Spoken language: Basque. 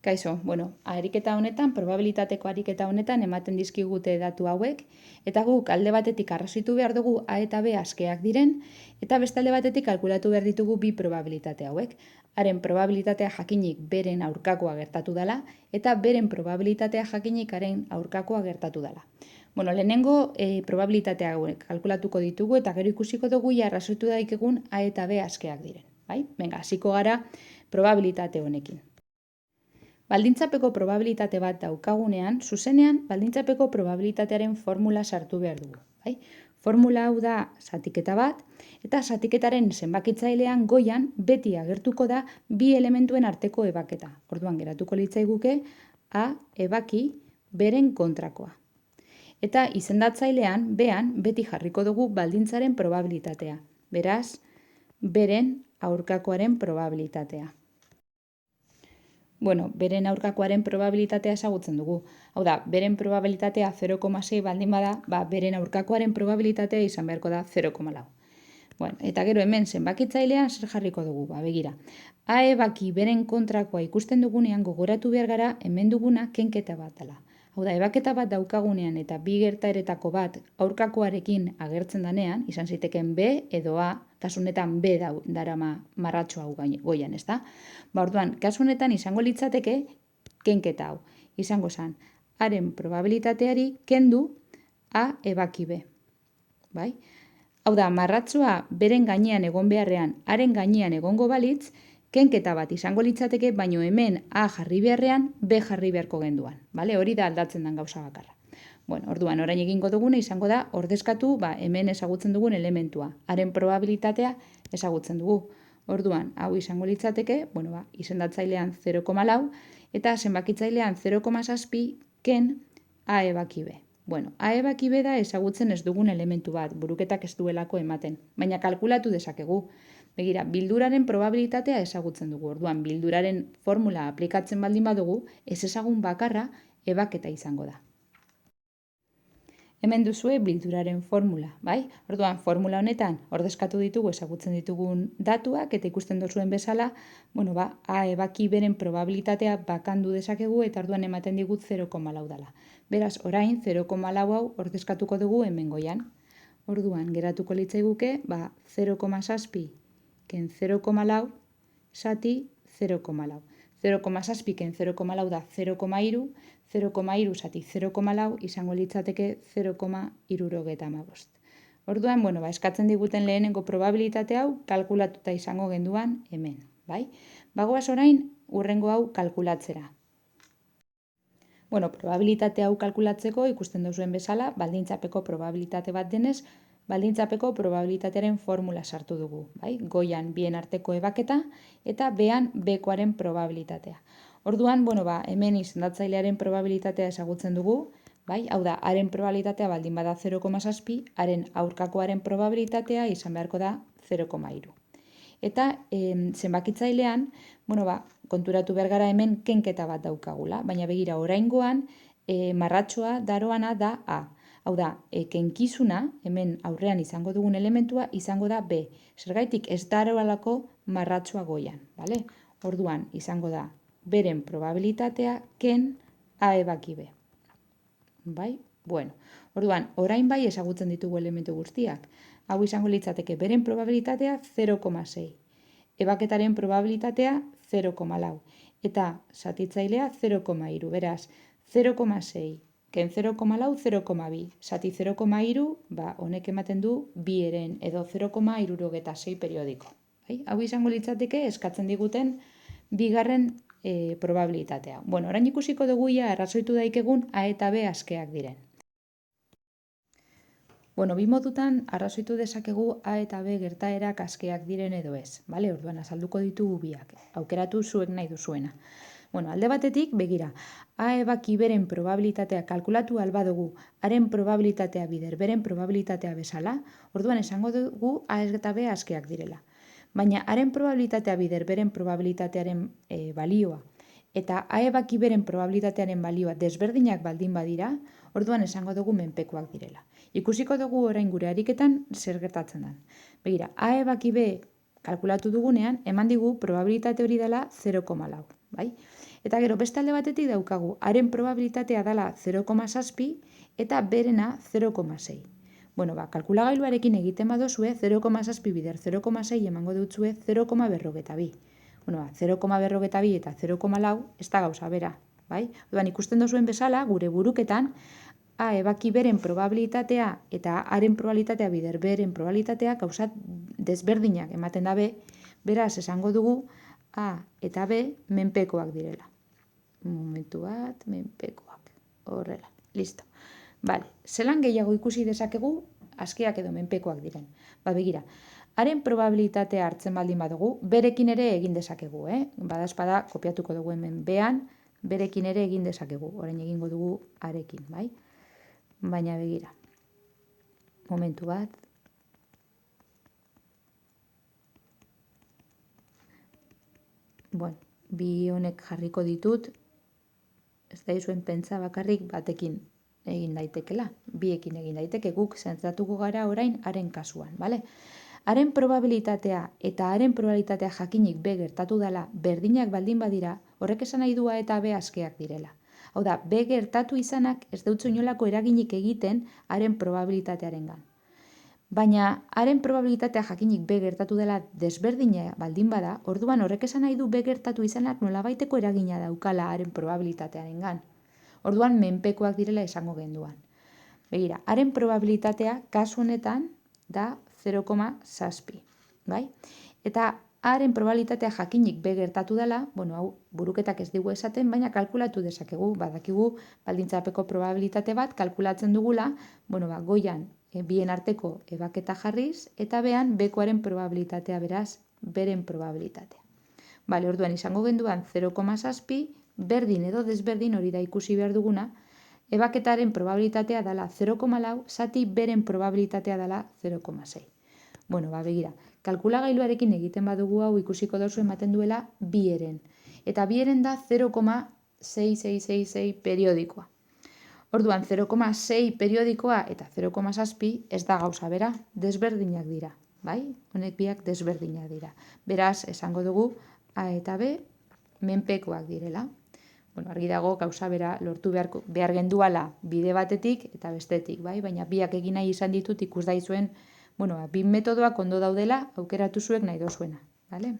Kaixo, ariketa honetan, probabilitateko ariketa honetan ematen dizkigute datu hauek, eta guk alde batetik arrazoitu behar dugu A eta B askeak diren, eta beste alde batetik kalkulatu behar ditugu bi probabilitate hauek. Haren probabilitatea jakinik beren aurkakoa gertatu dela, eta beren probabilitatea jakinik haren aurkakoa gertatu dela. Lehenengo probabilitatea hauek kalkulatuko ditugu, eta gero ikusiko dugu arrazoitu daikegun A eta B askeak diren. Hasiko gara probabilitate honekin. Baldintzapeko probabilitate bat daukagunean, zuzenean baldintzapeko probabilitatearen formula sartu behar dugu. Formula hau da zatiketa bat, eta zatiketaren zenbakitzailean goian beti agertuko da bi elementuen arteko ebaketa. Orduan geratuko litzaiguke A ebaki beren kontrakoa. Eta izendatzailean bean beti jarriko dugu baldintzaren probabilitatea. Beraz, beren aurkakoaren probabilitatea. Beren aurkakoaren probabilitatea ezagutzen dugu. Hau da, beren probabilitatea 0,6 baldin bada, beren aurkakoaren probabilitatea izan beharko da 0,4. Eta gero hemen zenbakitzailean zer jarriko dugu? Begira, A ebaki beren kontrakoa ikusten dugunean gogoratu behar gara hemen duguna kenketa bat dela. Hau da, ebaketa bat daukagunean eta bi gertaeretako bat aurkakoarekin agertzen danean, izan ziteken B edo A, kasu honetan B darama marratxo hau goian, ez da? Orduan, kasu honetan izango litzateke kenketa hau. Izango zen, haren probabilitateari kendu A ebaki B. Hau da, marratxoa beren gainean egon beharrean, haren gainean egongo balitz, kenketa bat izango litzateke, baino hemen A jarri beharrean, B jarri beharko genduan. Hori da aldatzen den gauza bakarra. Orduan, orain egingo duguna izango da, ordezkatu hemen ezagutzen dugun elementua. Haren probabilitatea ezagutzen dugu. Orduan, hau izango litzateke, izendatzailean 0,4 eta zenbakitzailean 0,7 ken A ebaki B. A ebaki B da ezagutzen ez dugun elementu bat, buruketak ez duelako ematen, baina kalkulatu dezakegu. Begira, bilduraren probabilitatea ezagutzen dugu. Orduan, bilduraren formula aplikatzen baldin badugu, ez ezagun bakarra ebaketa izango da. Hemen duzue bilduraren formula, Orduan, formula honetan ordezkatu ditugu ezagutzen ditugun datuak, eta ikusten duzuen bezala, A ebaki beren probabilitatea bakandu dezakegu, eta orduan ematen digut 0,4 dela. Beraz, orain 0,4 hau ordezkatuko dugu hemen goian. Orduan, geratuko litzaiguke, 0,7 ken 0,4 zati 0,4. 0,7 ken 0,4 da 0,3, 0,3 zati 0,4 izango litzateke 0,75. Orduan, eskatzen diguten lehenengo probabilitate hau kalkulatuta izango genduan hemen. Bagoaz orain, hurrengo hau kalkulatzera. Probabilitate hau kalkulatzeko ikusten duzuen bezala, baldintzapeko probabilitate bat denez, baldintzapeko probabilitatearen formula sartu dugu. Goian bien arteko ebaketa eta bean bekoaren probabilitatea. Orduan, hemen izendatzailearen probabilitatea ezagutzen dugu, hau da, haren probabilitatea baldin bada 0,7, haren aurkakoaren probabilitatea izan beharko da 0,3. Eta zenbakitzailean, konturatu behar gara hemen kenketa bat daukagula, baina begira oraingoan marratxoa daroana da A. Hau da, kenkizuna, hemen aurrean izango dugun elementua, izango da B. Zergaitik ez daroalako marratxoa goian. Orduan, izango da beren probabilitatea ken A ebaki B. Orduan, orain bai ezagutzen ditugu elementu guztiak. Hau izango litzateke beren probabilitatea 0,6. Ebaketaren probabilitatea 0,4. Eta zatitzailea 0,3. Beraz, 0,6. Ken 0,4, 0,2. Zati 0,3, honek ematen du bi eren edo 0,66 periodiko. Hau izango litzateke eskatzen diguten bigarren probabilitatea. Orain ikusiko dugu arrazoitu daikegun A eta B askeak diren. Bi modutan arrazoitu dezakegu A eta B gertaerak askeak diren edo ez. Orduan azalduko ditugu biak. Aukeratu zuek nahi duzuena. Alde batetik, begira, A ebaki beren probabilitatea kalkulatu alba dugu, haren probabilitatea bider, beren probabilitatea bezala, orduan esango dugu A eta B askeak direla. Baina haren probabilitatea bider, beren probabilitatearen balioa, eta A ebaki beren probabilitatearen balioa desberdinak baldin badira, orduan esango dugu menpekoak direla. Ikusiko dugu orain gure ariketan zer gertatzen den. Begira, A ebaki B kalkulatu dugunean, eman digu probabilitate hori dela 0,4. bai? Eta gero beste alde batetik daukagu, haren probabilitatea dela 0,7 eta berena 0,6. Bueno, kalkulagailuarekin egiten badozue, 0,7 bider 0,6 emango dutzue 0,42. Bueno, 0,42 eta 0,4 ez da gauza bera, bai? Orduan ikusten dozuen bezala, gure buruketan, A ebaki beren probabilitatea eta haren probabilitatea bider beren probabilitatea gauza desberdinak ematen dabe, beraz esango dugu A eta B menpekoak direla. Momentu bat, menpekoak. Horrela, listo. Bale, zelan gehiago ikusi dezakegu, askeak edo menpekoak diren. Begira, haren probabilitatea hartzen baldin badugu, berekin ere egin dezakegu, Badazpada, kopiatuko dugu hemen bean, berekin ere egin dezakegu. Orain egingo dugu arekin, bai? Baina begira. Momentu bat. Bueno, bi honek jarriko ditut, ez da izuen pentsa bakarrik batekin egin daitekela, biekin egin daiteke, guk zentratuko gara orain haren kasuan, bale? Haren probabilitatea eta haren probabilitatea jakinik B gertatu dela berdinak baldin badira, horrek esan nahi du A eta B askeak direla. Hau da, B gertatu izanak ez dutzu inolako eraginik egiten haren probabilitatearengan. Baina haren probabilitatea jakinik B gertatu dela desberdina baldin bada, orduan horrek esan nahi du B gertatu izanak nolabaiteko eragina daukala haren probabilitatearengan. Orduan menpekoak direla esango genduan. Begira, haren probabilitatea kasu honetan da 0,7, bai? Eta haren probabilitatea jakinik B gertatu dela, bueno, hau buruketak ez digu esaten, baina kalkulatu dezakegu, badakigu baldintzapeko probabilitate bat kalkulatzen dugula, bueno, goian bien arteko ebaketa jarriz, eta bean bekoaren probabilitatea beraz, beren probabilitatea. Bale, orduan izango genduan 0,7, berdin edo desberdin hori da ikusi behar duguna, ebaketaren probabilitatea dela 0,4, zati beren probabilitatea dela 0,6. Bueno, begira, kalkulagailuarekin egiten badugu hau ikusiko dauzu ematen duela bieren. Eta bieren da 0,6666 periodikoa. Orduan 0,6 periodikoa eta 0,7 ez da gauza bera, desberdinak dira, bai? Honek biak desberdinak dira. Beraz, esango dugu A eta B menpekoak direla. Bueno, argi dago gauza bera lortu behar genduala bide batetik eta bestetik, bai? Baina biak egin nahi izan ditut ikus daizuen, bueno, bi metodoak ondo daudela aukeratu zuek nahi dozuena, bale?